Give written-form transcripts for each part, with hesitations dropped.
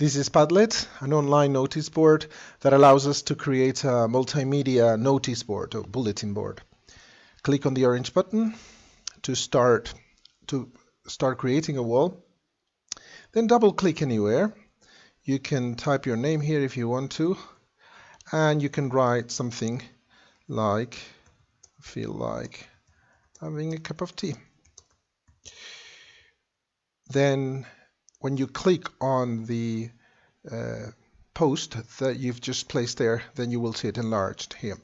This is Padlet, an online notice board that allows us to create a multimedia notice board or bulletin board. Click on the orange button to start creating a wall. Then double click anywhere. You can type your name here if you want to, and you can write something like feel like having a cup of tea. Then when you click on the post that you've just placed there, then you will see it enlarged here.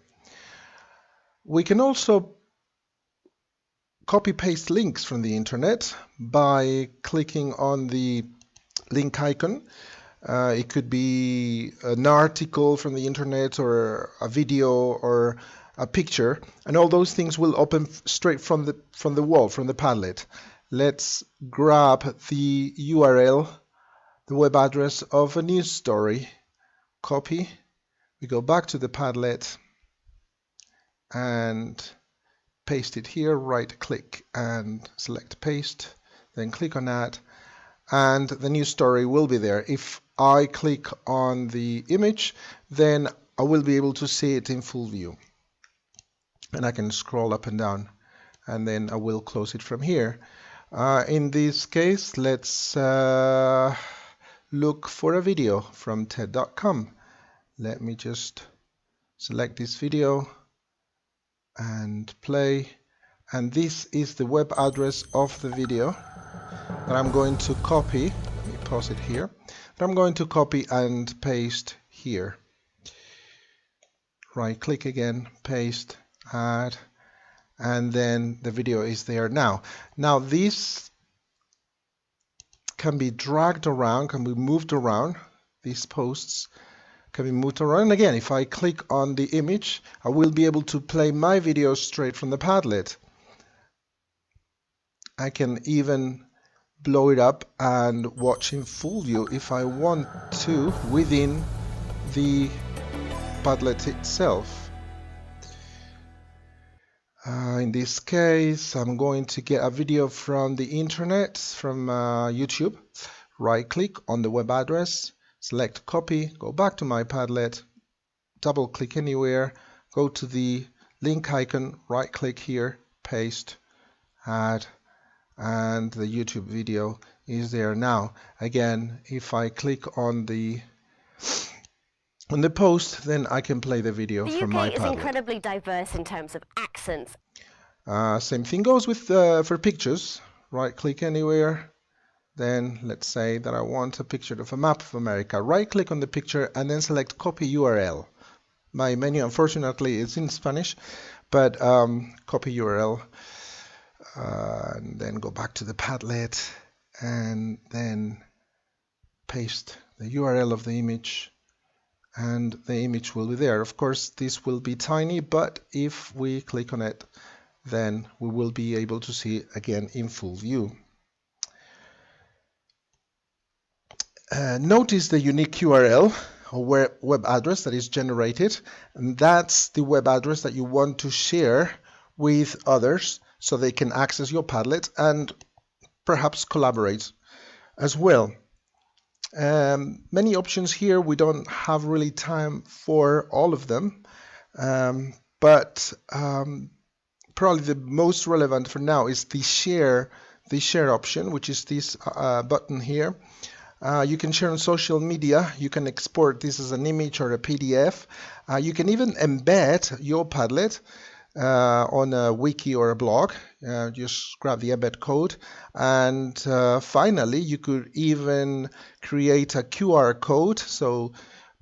We can also copy-paste links from the internet by clicking on the link icon. It could be an article from the internet or a video or a picture, and all those things will open straight from the wall, from the Padlet. Let's grab the URL, the web address of a news story. Copy. We go back to the Padlet and paste it here. Right click and select paste. Then click on that, and the news story will be there. If I click on the image, then I will be able to see it in full view. And I can scroll up and down, and then I will close it from here. In this case, let's look for a video from TED.com. Let me just select this video and play. And this is the web address of the video that I'm going to copy. Let me pause it here. That I'm going to copy and paste here. Right click again, paste, add. And then the video is there now. Now this can be dragged around, can be moved around. These posts can be moved around. And again, if I click on the image, I will be able to play my video straight from the Padlet. I can even blow it up and watch in full view if I want to within the Padlet itself. In this case, I'm going to get a video from the internet, from YouTube. Right click on the web address, select copy, go back to my Padlet, double click anywhere, go to the link icon, right click here, paste, add, and the YouTube video is there now. Again, if I click on the post, then I can play the video from my Padlet. The UK is incredibly diverse in terms of accents. Same thing goes with for pictures. Right click anywhere. Then let's say that I want a picture of a map of America. Right click on the picture and then select copy URL. My menu unfortunately is in Spanish, but copy URL. And then go back to the Padlet and then paste the URL of the image. And the image will be there. Of course, this will be tiny, but if we click on it, then we will be able to see it again in full view. Notice the unique URL or web address that is generated, and that's the web address that you want to share with others so they can access your Padlet and perhaps collaborate as well. Many options here. We don't have really time for all of them, but probably the most relevant for now is the share option, which is this button here. You can share on social media. You can export this as an image or a PDF. You can even embed your Padlet on a wiki or a blog. Just grab the embed code, and finally you could even create a QR code so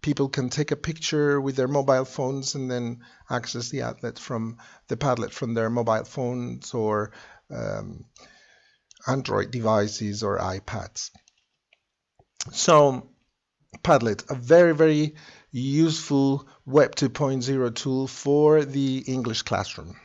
people can take a picture with their mobile phones and then access the Padlet from their mobile phones or Android devices or iPads. So Padlet, a very, very useful Web 2.0 tool for the English classroom.